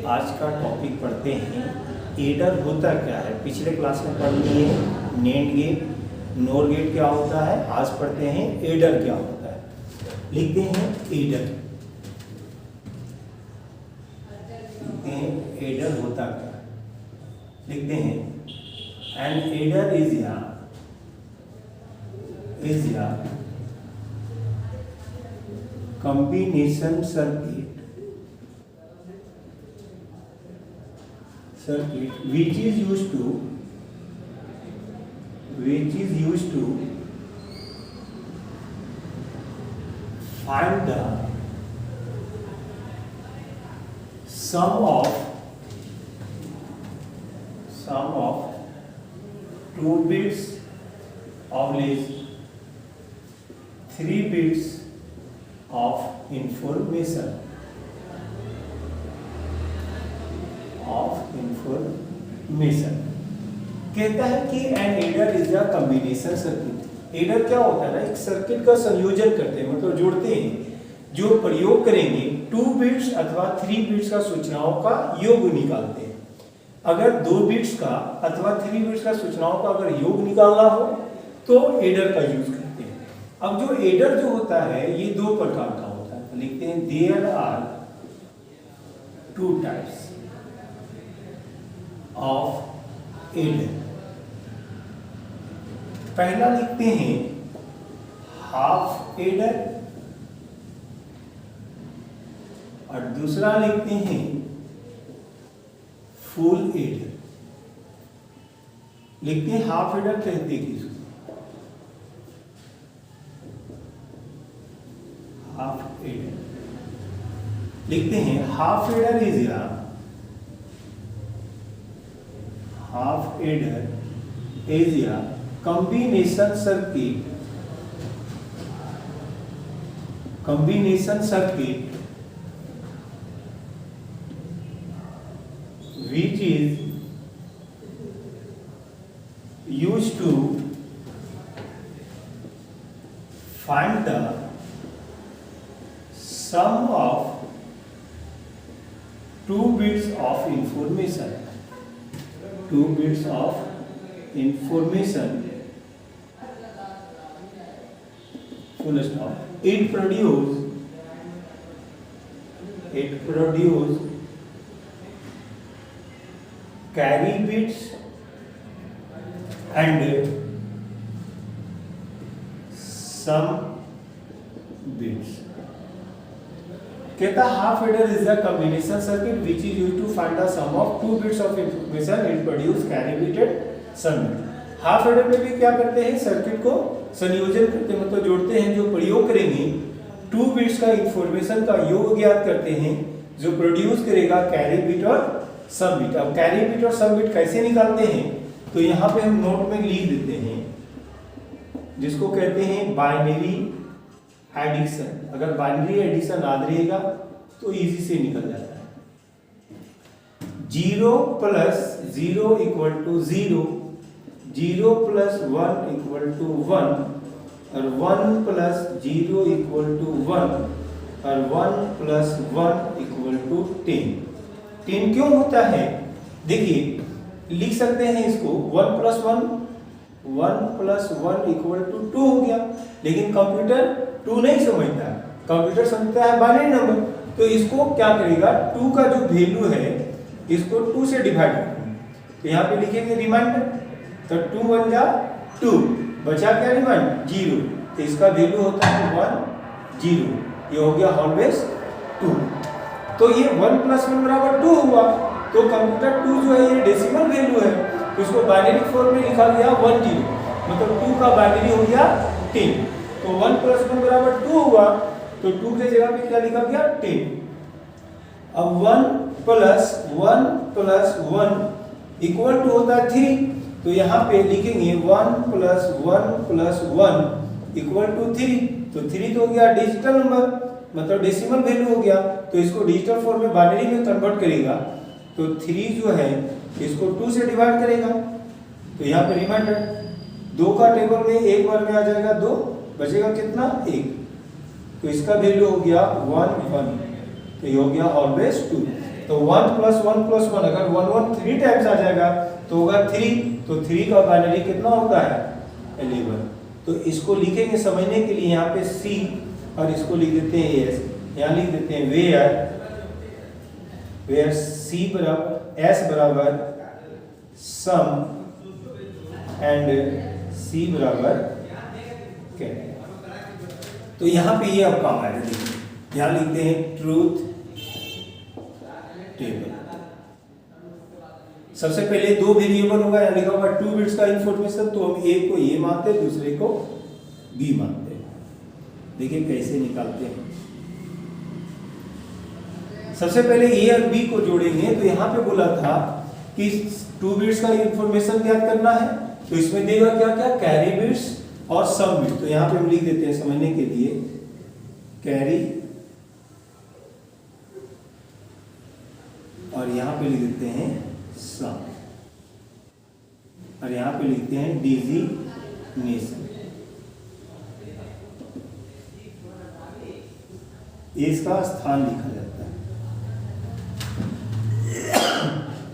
आज का टॉपिक पढ़ते हैं एडर होता क्या है। पिछले क्लास में पढ़ लिए नेंड गेट, नोर गेट क्या होता है। आज पढ़ते हैं एडर क्या होता है। लिखते हैं एडर, एडर होता क्या है। लिखते हैं एन एडर इज या combination circuit which is used to find the sum of 2 bits of 3 bits of information कहता है कि an adder is a combination circuit. Adder क्या होता है ना, एक सर्किट का संयोजन करते हैं, मतलब जोड़ते हैं, जो प्रयोग करेंगे 2 बिट्स अथवा 3 बिट्स का सूचनाओं का योग निकालते हैं। अगर 2 बिट्स का अथवा 3 बिट्स का सूचनाओं का अगर योग निकालना हो तो एडर का यूज करते हैं। अब जो एडर जो होता है ये 2 प्रकार का होता है। लिखते हैं there are 2 types of adder. पहला लिखते हैं हाफ एडर और दूसरा लिखते हैं फुल एडर। लिखते हैं हाफ एडर कहते हैं किसको, हाफ एडर। लिखते हैं हाफ एडर इज या combination circuit which is used to find the sum of 2 bits of information, full stop. It produce carry bits and sum bits. कहता half adder is a combination circuit which is used to find the sum of 2 bits of information it produce carry bit and sum bit. Half adder में भी क्या करते हैं, circuit को संयोजन करते हैं, मतलब जोड़ते हैं, जो प्रयोग करेंगे 2 बिट्स का इंफॉर्मेशन का योग ज्ञात करते हैं जो प्रोड्यूस करेगा कैरी बिट और सम बिट। अब कैरी बिट और सम बिट कैसे निकालते हैं तो यहाँ पे हम नोट में लिख देते हैं, जिसको कहते हैं बाइनरी एडिशन। अगर बाइनरी एडिशन याद रहेगा तो इजी से निकल जाता है। 0 + 0 = 0, 0 + 1 = 1 और 1 + 0 = 1 और 1 + 1 = 10। 10 क्यों होता है, देखिए लिख सकते हैं इसको 1 + 1 = 2 हो गया, लेकिन कंप्यूटर 2 नहीं समझता, कंप्यूटर समझता है बाइनरी नंबर। तो इसको क्या करेगा, 2 का जो वैल्यू है इसको 2 से डिवाइड करेंगे। तो यहाँ पे लिखेंगे रिमाइंडर, तो 2 × 1 = 2, बचा क्या रिमाइंडर 0, तो इसका वैल्यू होता है 1 0। ये हो गया होल बेस 2। तो ये 1 + 1 = 2 हुआ, तो कंप्यूटर 2 जो है ये डेसिमल वैल्यू है, तो इसको बाइनरी फॉर्म में लिखा गया 1 0, मतलब 2 का बाइनरी हो गया 10। तो 1 + 1 = 2 हुआ, तो 2 के जगह पे क्या लिखा गया 10। अब 1 + 1 + 1 = होता है 3, तो यहाँ पे लिखेंगे 1 + 1 + 1 = 3। तो 3 तो हो गया डिजिटल नंबर, मतलब डेसिमल वैल्यू हो गया, तो इसको डिजिटल फॉर्म में बाइनरी में कन्वर्ट करेगा, तो 3 जो है इसको 2 से डिवाइड करेगा। तो यहाँ पे रिमाइंडर 2 का टेबल में एक बार में आ जाएगा 2, बचेगा कितना 1, तो इसका वैल्यू हो गया 1 1, तो ये हो गया ऑलवेज 2। तो 1 + 1 अगर 1 1 3 टाइम्स आ जाएगा तो होगा 3, तो 3 का बाइनरी कितना होता है 11। तो इसको लिखेंगे समझने के लिए यहाँ पे C और इसको लिख देते हैं S, यहाँ लिख देते हैं वेयर S बराबर सम एंड C बराबर कैरी। तो यहाँ पे ये अब काम आएगा, देखिए यहाँ लिखते हैं ट्रूथ टेबल। सबसे पहले दो वेरिएबल होगा, यहाँ लिखा होगा 2 बिट्स का इंफॉर्मेशन, तो हम एक को ये मानते हैं दूसरे को बी मानते हैं। देखिए कैसे निकालते हैं। सबसे पहले ए और बी को जोड़ेंगे, तो यहाँ पे बोला था कि 2 बिट्स का इंफॉर्मेशन ज्ञात करना है, तो इसमें देगा क्या क्या कैरी बिट्स और सम बिट। तो यहाँ पे हम लिख देते हैं समझने के लिए कैरी और यहाँ पे लिख देते हैं सम और यहाँ पे लिखते हैं डिजिग्नेशन। इसका स्थान लिखा जाता है।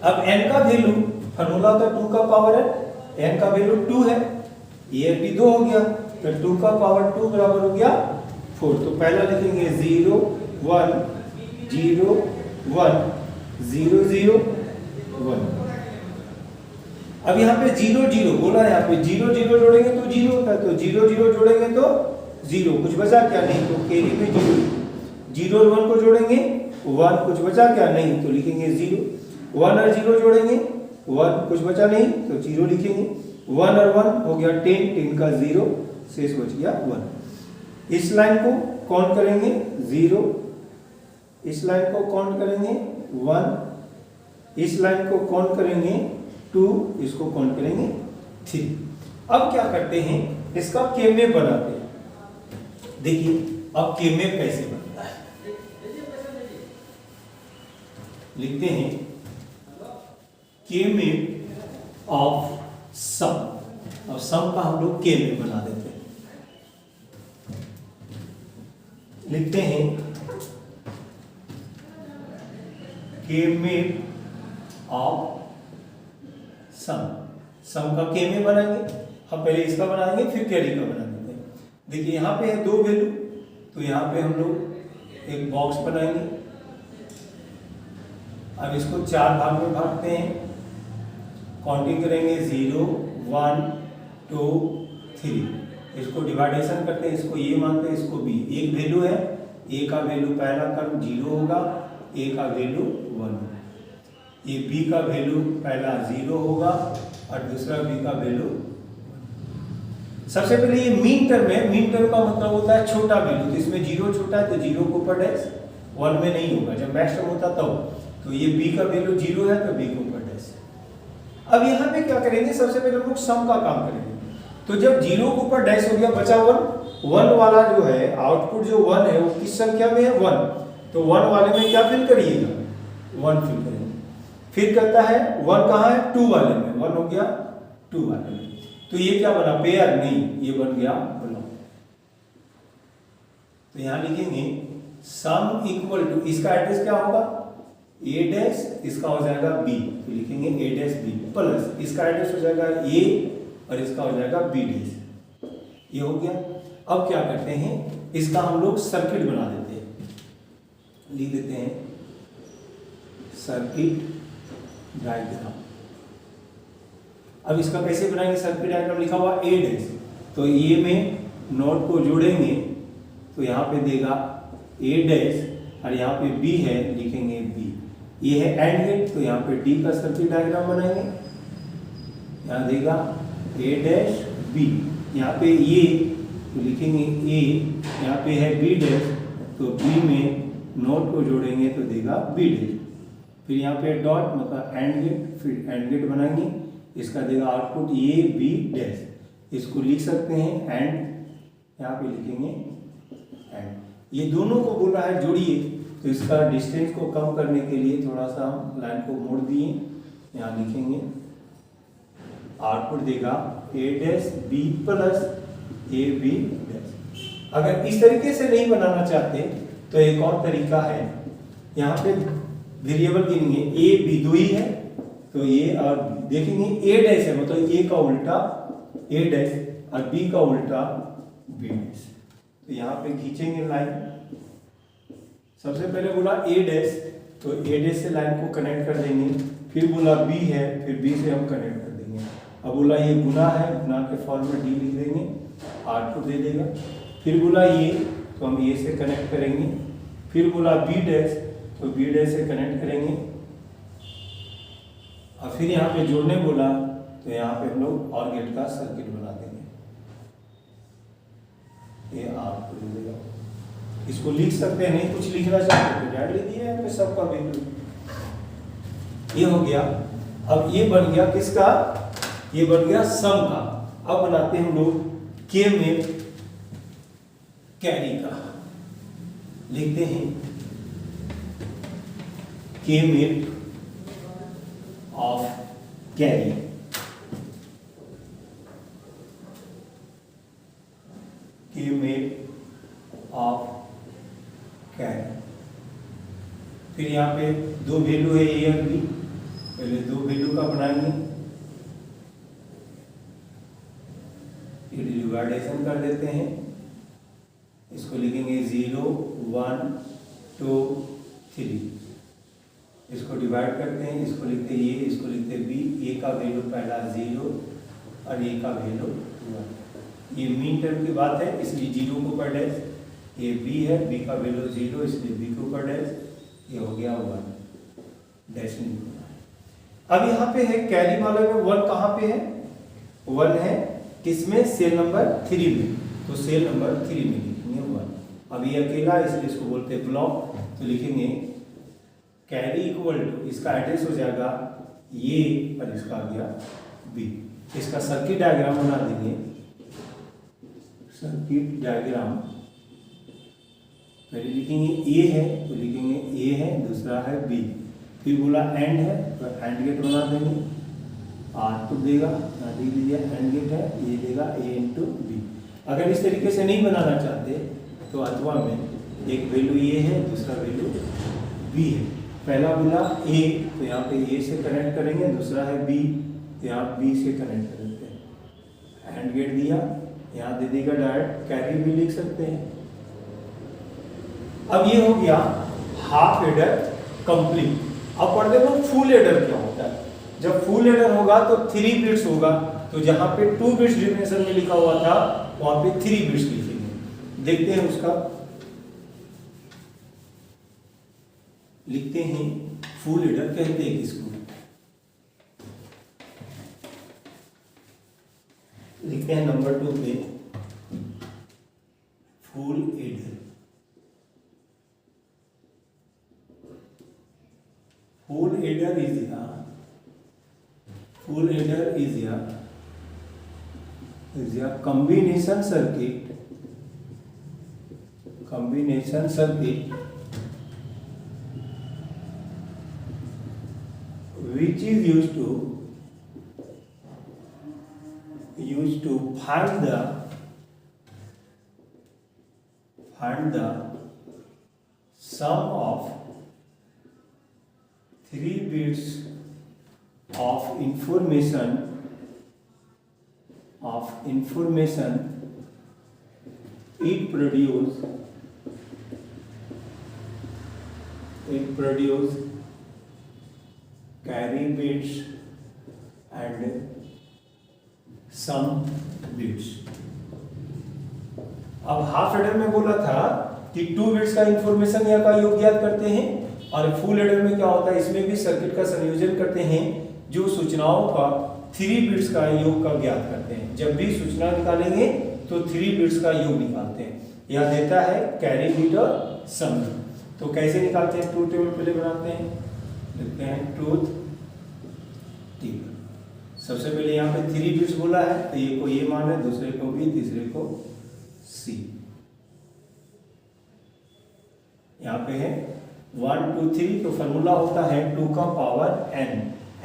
अब n का वैल्यू फॉर्मूला होता है 2 का पावर n का वैल्यू 2 है, ये भी 2 हो गया, तो 2 का पावर 2 बराबर हो गया 4। तो पहला लिखेंगे 0 1 0 1 0 0 1। अब यहाँ पे 0 0 बोला, यहाँ पे 0 0 जोड़ेंगे तो 0 होता है, तो 0 0 जोड़ेंगे तो 0, कुछ बचा क्या नहीं, तो कैरी में 0 और 1 को जोड़ेंगे 1, कुछ बचा क्या नहीं, तो लिखेंगे 0। 1 और 0 जोड़ेंगे 1, कुछ बचा नहीं, तो 0 लिखेंगे। 1 और 1 हो गया 10, 10 का 0, शेष बच गया 1। इस लाइन को काउंट करेंगे 0, इस लाइन को काउंट करेंगे 1, इस लाइन को काउंट करेंगे 2, इसको काउंट करेंगे 3। अब क्या करते हैं, इसका केमेप बनाते हैं। देखिए अब केमेप कैसे बनता है, लिखते हैं केमेप ऑफ सम। और सम का हम लोग केमेप बना देते हैं, लिखते हैं केमेप ऑफ सम का केमेप बनाएंगे। हम पहले इसका बनाएंगे फिर कैरी का बना देते हैं। देखिए यहाँ पे है 2 वैल्यू, तो यहाँ पे हम लोग एक बॉक्स बनाएंगे। अब इसको 4 भाग में भागते हैं, काउंटिंग करेंगे 0 1 2 3। इसको डिवाइडेशन करते हैं, इसको ये मानते हैं, इसको बी। एक वैल्यू है, ए का वैल्यू पहला टर्म 0 होगा, ए का वैल्यू 1 होगा। ये बी का वैल्यू पहला 0 होगा और दूसरा बी का वैल्यू। सबसे पहले ये मीन टर्म है, मीन टर्म का मतलब होता है छोटा वैल्यू, तो इसमें 0 छोटा है तो 0 को ऊपर डैश, 1 में नहीं होगा। जब मैक्स टर्म होता तब, तो ये b का वैल्यू 0 है तो b को ऊपर डैश। अब यहाँ पे क्या करेंगे, सबसे पहले हम लोग सम का काम करेंगे। तो जब 0 के ऊपर डैश हो गया, बचा 1 वाला जो है आउटपुट जो 1 है वो किस संख्या में है 1, तो 1 वाले में क्या फिल करिएगा 1 फिल करेंगे। फिर कहता है 1 कहाँ है 2 वाले में, 1 हो गया 2 वाले में, तो ये क्या बना पेयर नहीं, ये बन गया ब्लॉक। तो यहाँ लिखेंगे सम इक्वल टू, इसका एड्रेस क्या होगा a डैश, इसका हो जाएगा b, तो लिखेंगे a डैश b प्लस इसका एड्रेस हो जाएगा a और इसका हो जाएगा b डैश। ये हो गया। अब क्या करते हैं, इसका हम लोग सर्किट बना देते हैं, लिख देते हैं सर्किट डायग्राम। अब इसका कैसे बनाएंगे, सर्किट डायग्राम लिखा हुआ a डैश, तो a में नोड को जोड़ेंगे तो यहाँ पे देगा a डैश और यहाँ पे b है, लिखेंगे b। ये है एंड गेट, तो यहाँ पे d का सर्किट डायग्राम बनाएंगे, यहाँ देगा a डैश b, यहाँ पे ये तो लिखेंगे a, यहाँ पे है b डैश, तो b में नोड को जोड़ेंगे तो देगा b डैश। फिर यहाँ पे डॉट मतलब एंड गेट, फिर एंड गेट बनाएंगे, इसका देगा आउटपुट a b डैश। इसको लिख सकते हैं एंड, यहाँ पे लिखेंगे एंड। ये दोनों को बोला है जोड़िए, तो इसका डिस्टेंस को कम करने के लिए थोड़ा सा हम लाइन को मोड़ दिए, यहाँ लिखेंगे आउटपुट देगा a dash b plus a b dash. अगर इस तरीके से नहीं बनाना चाहते तो एक और तरीका है, यहाँ पे वेरिएबल गिनेंगे, ए बी दो ही है तो ए और बी देखेंगे, ए डैश है मतलब ए का उल्टा ए डैश और बी का उल्टा बी डैश। तो यहाँ पे खींचेंगे लाइन। सबसे पहले बोला ए डैश तो ए डैश से लाइन को कनेक्ट कर देंगे, फिर बोला बी है फिर बी से हम कनेक्ट कर देंगे। अब बोला ये गुना है, गुना के फॉर्म में डी लिख देंगे, आर को दे देगा। फिर बोला ये तो हम ए से कनेक्ट करेंगे, फिर बोला बी डैश तो बी डैश से कनेक्ट करेंगे और फिर यहाँ पे जोड़ने बोला तो यहाँ पे हम लोग और गेट का सर्किट बना देंगे, ये आर को दे देगा। इसको लिख सकते हैं, नहीं कुछ लिखना चाहते तो डाल लीजिए यहाँ पे सबका वैल्यू। ये हो गया। अब ये बन गया किसका, ये बन गया सम का। अब बनाते हैं हम लोग के में कैरी का, लिखते हैं के में ऑफ कैरी। के में ऑफ कैरी। फिर यहाँ पे दो वैल्यू है ए और बी, पहले दो वैल्यू का बनाएंगे, डिवाइडेशन कर देते हैं। इसको लिखेंगे 0 1 2 3, इसको डिवाइड करते हैं, इसको लिखते हैं ए, इसको लिखते हैं बी। ए का वैल्यू पहला 0 और ए का वैल्यू 1। ये मीन टर्म की बात है इसलिए 0 को ऊपर डैश, ये बी है, बी का वैल्यू 0 इसलिए बी के ऊपर डैश, ये हो गया 1 डैश नहीं होना है। अब यहाँ पे है कैरी वाले में 1 कहाँ पे है, 1 है किसमें, सेल नंबर 3 में, तो सेल नंबर 3 में लिखेंगे 1। अब ये अकेला इसलिए इसको बोलते हैं ब्लॉक, तो लिखेंगे कैरी इक्वल टू, इसका एड्रेस हो जाएगा ये और इसका आ गया बी। इसका सर्किट डायग्राम बना देंगे, सर्किट डायग्राम पहले लिखेंगे ए है तो लिखेंगे ए है, दूसरा है बी, फिर बोला एंड है तो एंड गेट बना देंगे, आर को देगा, लिख दीजिए एंड गेट है, ये देगा ए इंटू बी। अगर इस तरीके से नहीं बनाना चाहते तो अथवा में एक वैल्यू ए है, दूसरा वैल्यू बी है। पहला बोला ए तो यहाँ पे ए से कनेक्ट करेंगे, दूसरा है बी तो यहाँ बी से कनेक्ट कर देते हैं, एंड गेट दिया, यहाँ दे देगा डायरेक्ट कैरी भी लिख सकते हैं। अब ये हो गया हाफ एडर कंप्लीट। अब पढ़ते हैं फुल एडर क्या होता है। जब फुल एडर होगा तो 3 बिट्स होगा, तो जहां पे 2 बिट्स डिफिनेशन में लिखा हुआ था वहां पे 3 बिट्स लिखेंगे। देखते हैं उसका, लिखते हैं फुल एडर कहते हैं किसको, लिखते हैं नंबर 2 पे full adder. Full adder is a combination circuit which is used to find the sum of 3 bits of information it produce carry bits and sum bits। अब हाफ एडर में बोला था कि 2 बिट्स का इंफॉर्मेशन या का योग ज्ञात करते हैं, और फुल एडर में क्या होता है, इसमें भी सर्किट का संयोजन करते हैं जो सूचनाओं का 3 बिट्स का योग का ज्ञात करते हैं। जब भी सूचना निकालेंगे तो 3 बिट्स का योग निकालते हैं। यह देता है कैरी बिट और सम बिट। तो कैसे निकालते हैं, ट्रूथ टेबल पहले बनाते हैं, लिखते हैं ट्रूथ टेबल। सबसे पहले यहाँ पे 3 बिट्स बोला है तो ये को ये मान है, दूसरे को बी, तीसरे को सी। यहाँ पे है 1 2 3, तो फॉर्मूला होता है 2 का पावर n,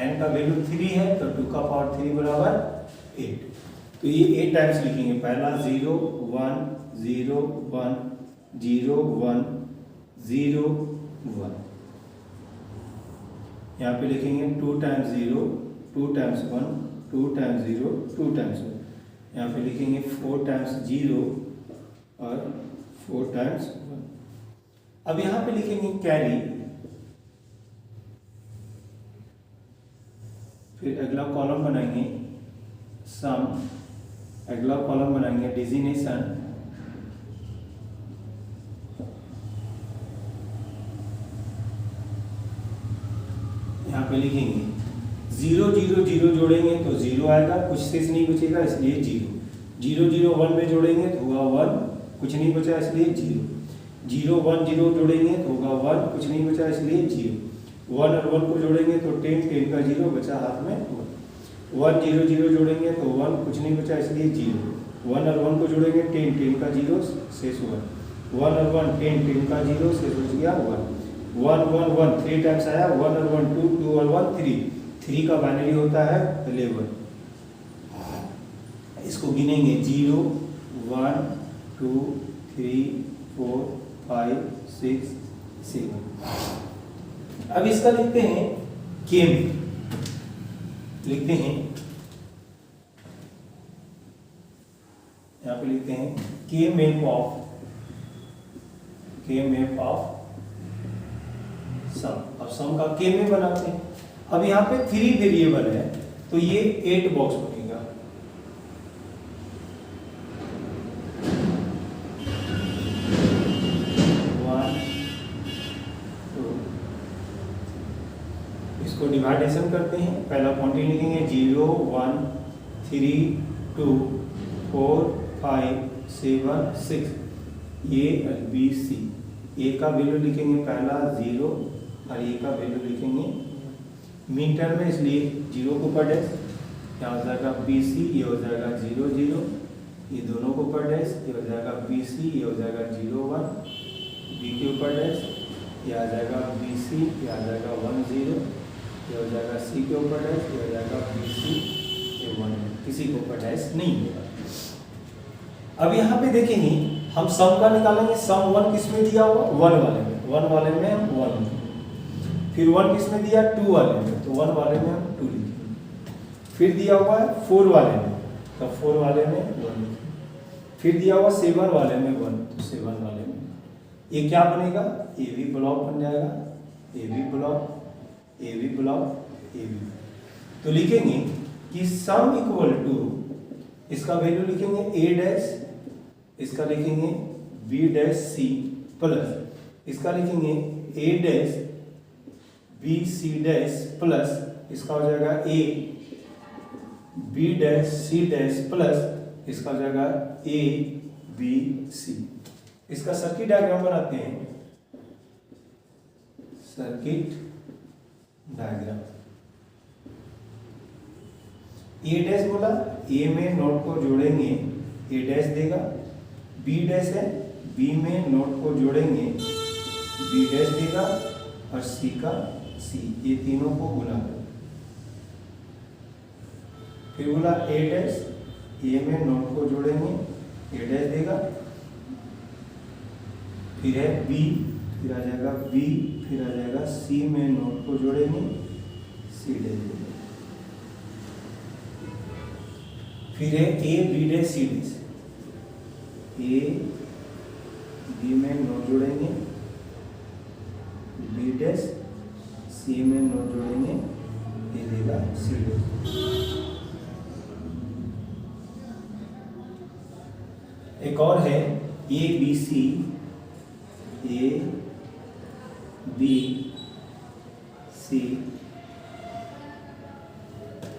n का वैल्यू 3 है तो 2 का पावर 3 बराबर 8। तो ये 8 टाइम्स लिखेंगे, पहला 0 1 0 1 0 1 0 1, यहाँ पे लिखेंगे 2 टाइम्स 0, 2 टाइम्स 1, 2 टाइम्स 0, 2 टाइम्स 1। यहाँ पे लिखेंगे 4 टाइम्स 0 और 4 टाइम्स 1। अब यहाँ पे लिखेंगे कैरी, फिर अगला कॉलम बनाएंगे सम, अगला कॉलम बनाएंगे डिजिनेशन, यहाँ पे लिखेंगे 0 0 0 जोड़ेंगे तो 0 आएगा, कुछ शेष नहीं बचेगा इसलिए 0। 0 0 1 में जोड़ेंगे तो होगा 1, कुछ नहीं बचा इसलिए 0। 0 1 0 जोड़ेंगे तो होगा 1, कुछ नहीं बचा इसलिए 0। 1 और 1 को जोड़ेंगे तो 10, 10 का 0 बचा हाथ में 1 0 0 जोड़ेंगे तो 1, कुछ नहीं बचा इसलिए 0। 1 और 1 को जोड़ेंगे 10, 10 का 0 शेष 1। 1 और 1 10, 10 का 0 शेष बच गया 1। 1 1 1 3 टाइम्स आया, 1 और 1 2, 2 और 1 3, 3 का बाइनरी होता है 11। इसको गिनेंगे 0 1 2 3 4 5 6 7। अब इसका लिखते हैं केम, लिखते हैं यहाँ पे लिखते हैं के मैप ऑफ सम। अब सम का के में बनाते हैं। अब यहाँ पे 3 वेरिएबल है तो ये 8 बॉक्स बनेगा। इसको डिवाइडेशन करते हैं। पहला क्वांटिटी लिखेंगे 0 1 3 2 4 5 7 6, ये बी सी। ए का वैल्यू लिखेंगे पहला 0 और ए का वैल्यू लिखेंगे मीन टर्म में, इसलिए 0 को ऊपर डैश, यहाँ हो जाएगा बी सी, ये हो जाएगा 0 0, ये दोनों को ऊपर डैश, ये हो जाएगा बी सी, ये हो जाएगा 0 1, बी के ऊपर डैश, ये आ जाएगा बी सी, ये आ जाएगा 1 0, ये हो जाएगा सी के ऊपर डैश, ये हो जाएगा बी सी, ये 1, किसी को ऊपर डैश नहीं होगा। अब यहाँ पे देखेंगे हम सम का निकालेंगे। सम 1 किस में दिया हुआ? 1 वाले में, 1 वाले में हम 1, फिर 1 किस में दिया? 2 वाले में, तो 1 वाले में हम 2 लिखेंगे। फिर दिया हुआ है 4 वाले में, तो 4 वाले में 1 लिखेंगे। फिर दिया हुआ 7 वाले में 1, तो 7 वाले में ये क्या बनेगा? ए बी ब्लॉक बन जाएगा, A B block, A B block, A B. तो लिखेंगे कि सम इक्वल टू, इसका वैल्यू लिखेंगे ए डैश, इसका लिखेंगे बी डैश सी प्लस, इसका लिखेंगे A dash B C dash plus, इसका हो जाएगा A B dash C dash plus, इसका हो जाएगा ए बी सी। इसका सर्किट डायग्राम बनाते हैं। सर्किट डायग्राम, ए डैश बोला, ए में नोट को जोड़ेंगे ए डैश देगा, बी डैश है, बी में नोट को जोड़ेंगे बी डैश देगा, और सी का सी, ये तीनों को गुना करो। फिर बोला ए डैश, ए में नोट को जोड़ेंगे ए डैश देगा, फिर है बी, फिर आ जाएगा बी, फिर आ जाएगा सी में नोट को जोड़ेंगे सी डैश देगा, फिर है A B dash C dash, A B में नोट जोड़ेंगे बी डैश, सी में नोट जोड़ेंगे ए देगा सी डैश। एक और है A B C, A B C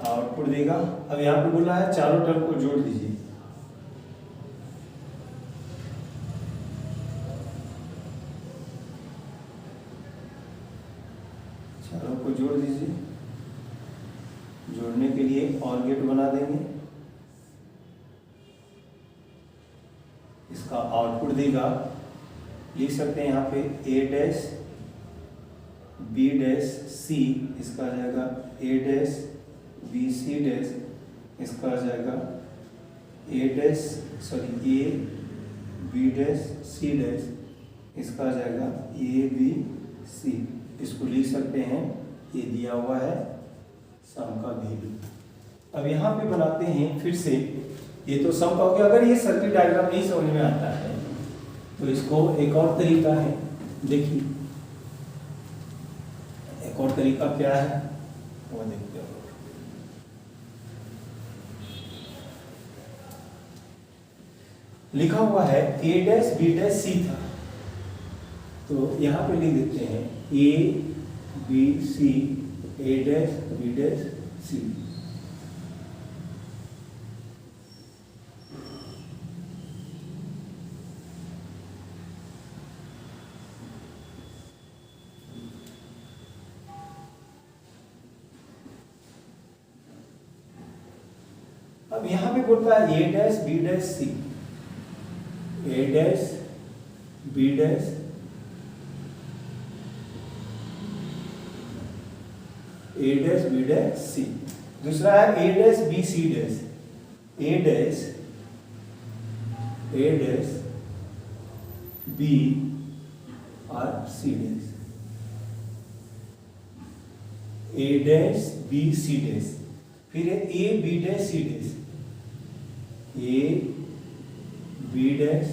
output देगा। अब यहाँ पे बोला है चारों टर्म को जोड़ दीजिए। चारों को जोड़ दीजिए। जोड़ने के लिए और गेट बना देंगे। इसका आउटपुट देगा, लिख सकते हैं यहाँ पे A dash B dash C, इसका आ जाएगा A dash B C dash, इसका आ जाएगा A dash sorry A B dash C dash, इसका आ जाएगा ए बी सी। इसको लिख सकते हैं ये दिया हुआ है सम का वैल्यू। अब यहाँ पे बनाते हैं फिर से, ये तो सम का हो गया। अगर ये सर्किट डायग्राम नहीं समझ में आता है तो इसको एक और तरीका है, देखिए एक और तरीका क्या है वो देखते हो। लिखा हुआ है a dash b dash c था, तो यहाँ पे लिख देते हैं a b c, a dash b dash c। अब यहाँ पे बोलता है a dash b dash c, a dash b dash a dash b dash c। दूसरा है a dash b c dash, a dash b और c dash, a dash b c dash. फिर है a b dash c dash, a b dash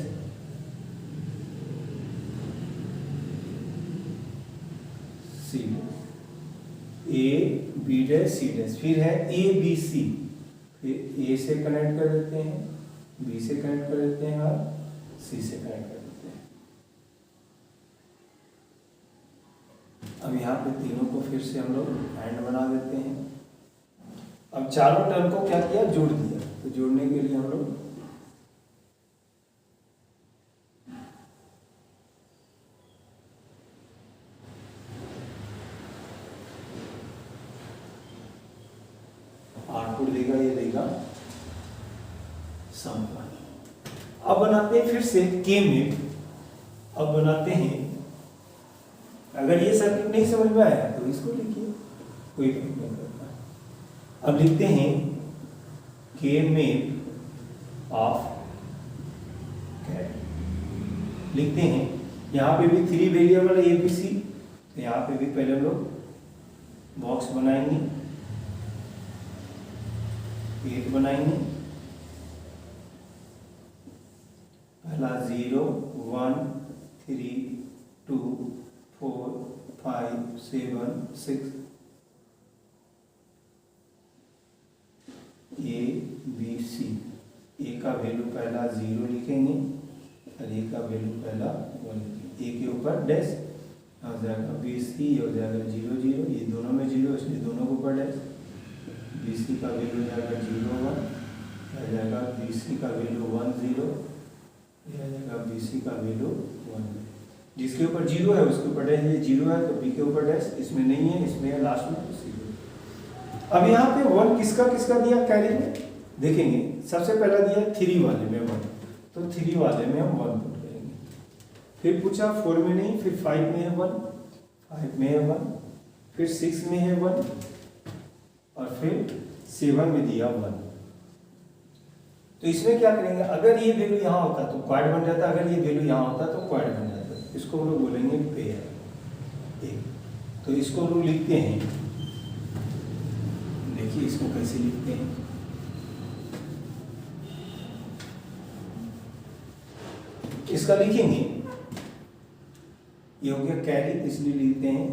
c dash, a b dash c dash. फिर है a b c, फिर a से connect कर देते हैं, b से कनेक्ट कर देते हैं और c से कनेक्ट कर देते हैं। अब यहाँ पे तीनों को फिर से हम लोग एंड बना देते हैं। अब चारों टर्म को क्या किया, जोड़ दिया। तो जोड़ने के लिए हम लोग आउटपुट देगा, ये देगा सम का। अब बनाते हैं फिर से के में। अब बनाते हैं, अगर ये सर्किट नहीं समझ में आया तो इसको लिखिए, कोई फर्क नहीं पड़ता। अब लिखते हैं के में ऑफ कैट। लिखते हैं यहाँ पे भी 3 वेरिएबल ए बी सी, तो यहाँ पे भी पहले हम लोग बॉक्स बनाएंगे, 8 बनाएंगे। पहला 0 1 3 2 4 5 7 6, ए बी सी। ए का वैल्यू पहला 0 लिखेंगे और ए का वैल्यू पहला 1 लिखेंगे। ए के ऊपर डैश हो जाएगा, बी सी हो जाएगा 0 0, ये दोनों में 0 इसलिए दोनों के ऊपर डैश। बी सी का वैल्यू हो जाएगा 0 1, आ जाएगा बी सी का वैल्यू 1 0, ये आ जाएगा बी सी का वैल्यू 1। जिसके ऊपर 0 है उसके ऊपर डैश, ये 0 है तो बी के ऊपर डैश, इसमें नहीं है, इसमें है लास्ट में तो 0। अब यहाँ पे 1 किसका किसका दिया कैरी में देखेंगे। सबसे पहला दिया 3 वाले में 1, तो 3 वाले में हम 1 पुट करेंगे। फिर पूछा 4 में नहीं, फिर 5 में है 1, 5 में है 1, फिर 6 में है 1 और फिर 7 में दिया 1। तो इसमें क्या करेंगे, अगर ये वैल्यू यहाँ होता तो क्वाड बन जाता, अगर ये वैल्यू यहाँ होता तो क्वाड बन जाता। इसको हम लोग बोलेंगे पेयर। तो इसको हम लोग लिखते हैं, देखिए इसको कैसे लिखते हैं। इसका लिखेंगे, ये हो गया कैरी, इसलिए लिखते हैं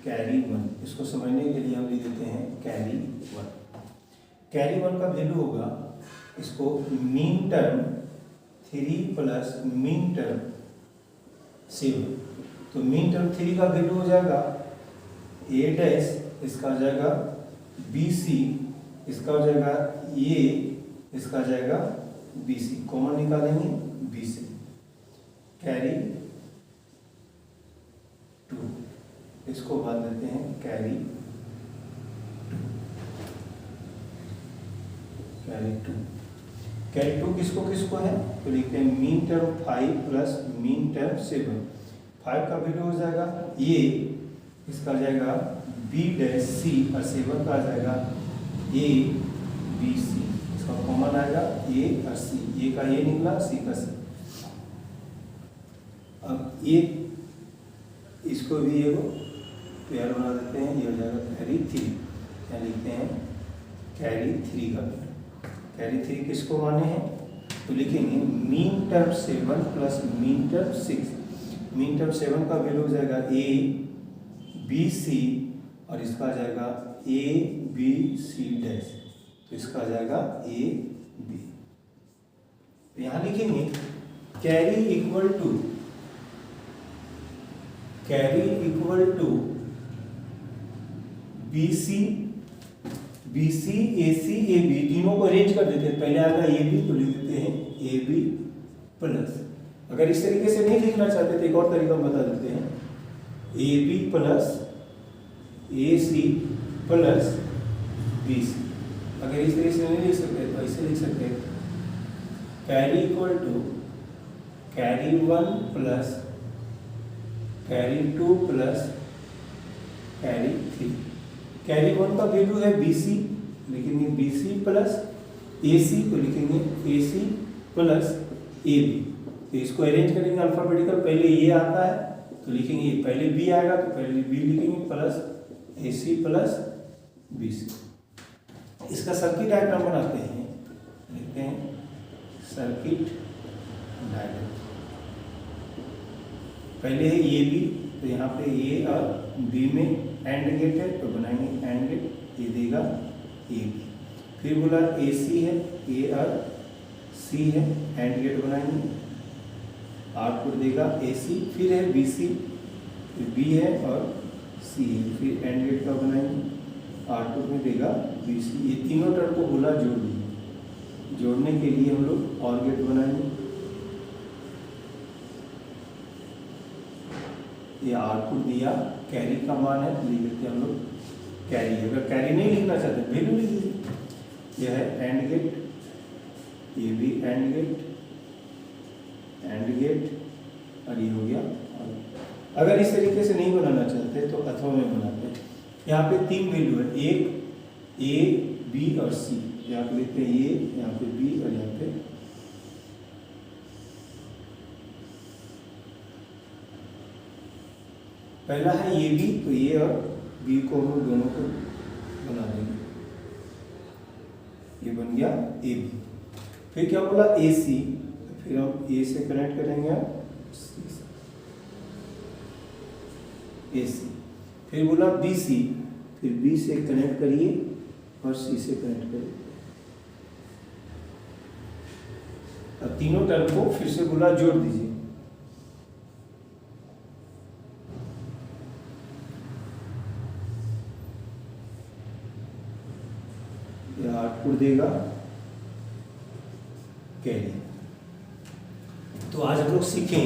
कैरी 1। इसको समझने के लिए हम लिख देते हैं कैरी 1। कैरी 1 का वैल्यू होगा, इसको mean term 3 plus mean term 7। तो मीन टर्म 3 का वैल्यू हो जाएगा ए डैश, इसका हो जाएगा बी सी, इसका हो जाएगा ए, इसका हो जाएगा बी सी। कॉमन निकालेंगे बी सी, कैरी 2। इसको बांध देते हैं कैरी 2। कैरी 2 किसको किसको है, तो लिखते हैं mean term 5 plus mean term 7। 5 का वैल्यू हो जाएगा ये, इसका आ जाएगा बी डैश सी और 7 का आ जाएगा ए बी सी। इसका कॉमन आएगा ए और सी, ए का ए निकला, सी का सी। अब ये इसको भी ये पेयर बना देते हैं, ये हो जाएगा कैरी 3। क्या लिखते हैं कैरी 3 का वैल्यू। कैरी 3 किसको माने हैं तो लिखेंगे mean term 7 plus mean term 6। Mean term 7 का वैल्यू हो जाएगा ए बी सी और इसका आ जाएगा ए बी सी डैश, तो इसका आ जाएगा ए बी। तो यहाँ लिखेंगे carry equal to B C A C A B, तीनों को अरेंज कर देते हैं। पहले आएगा ए बी तो लिख देते हैं ए बी प्लस, अगर इस तरीके से नहीं लिखना चाहते तो एक और तरीका बता देते हैं A B plus A C plus B C. अगर इस तरीके से नहीं लिख सकते तो ऐसे लिख सकते हैं carry equal to carry 1 plus carry 2 plus carry 3। Carry 1 का वैल्यू है बी सी, लिखेंगे बी सी प्लस ए सी, तो लिखेंगे ए सी प्लस ए बी। तो इसको अरेंज करेंगे अल्फाबेटिकल, पहले ए आता है तो लिखेंगे पहले बी आएगा तो पहले बी लिखेंगे plus A C plus B सी। इसका सर्किट डायग्राम बनाते हैं, लिखते हैं सर्किट डायग्राम। पहले है ए बी, तो यहाँ पे ए और बी में एंड गेट है तो बनाएंगे एंड गेट, ये देगा ए बी। फिर बोला ए सी है, ए और सी है, एंड गेट बनाएंगे, आउटपुट देगा ए सी। फिर है बी सी, बी है और सी है, फिर एंड गेट का बनाएंगे, आउटपुट में देगा बी सी। ये तीनों टर्म को बोला जोड़ दीजिए। जोड़ने के लिए हम लोग और गेट बनाएंगे, ये आउटपुट दिया कैरी का मान है तो लिख देते हैं हम लोग कैरी। अगर कैरी नहीं लिखना चाहते वैल्यू लिख दीजिए। यह है एंड गेट, ये भी एंड गेट और ये हो गया। अगर इस तरीके से नहीं बनाना चाहते तो अथवा में बनाते हैं। यहाँ पे 3 वैल्यू है, एक ए बी और सी। यहाँ पे लिखते हैं ए, यहाँ पे बी और यहाँ पे पहला है ए बी, तो ए और बी को हम लोग दोनों को बना देंगे, ये बन गया ए बी। फिर क्या बोला ए सी, फिर हम ए से कनेक्ट करेंगे ए सी। फिर बोला बी सी, फिर बी से कनेक्ट करिए और सी से कनेक्ट करिए। अब तीनों टर्म को फिर से बोला जोड़ दीजिए, आउटपुट देगा कैरी। तो आज हम लोग सीखें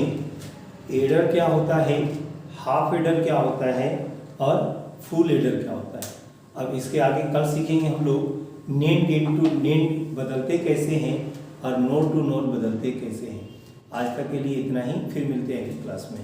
एडर क्या होता है, हाफ एडर क्या होता है और फुल एडर क्या होता है। अब इसके आगे कल सीखेंगे हम लोग नेंड गेट टू नेंड बदलते कैसे हैं और नोड टू नोड बदलते कैसे हैं। आज तक के लिए इतना ही, फिर मिलते हैं अगली क्लास में।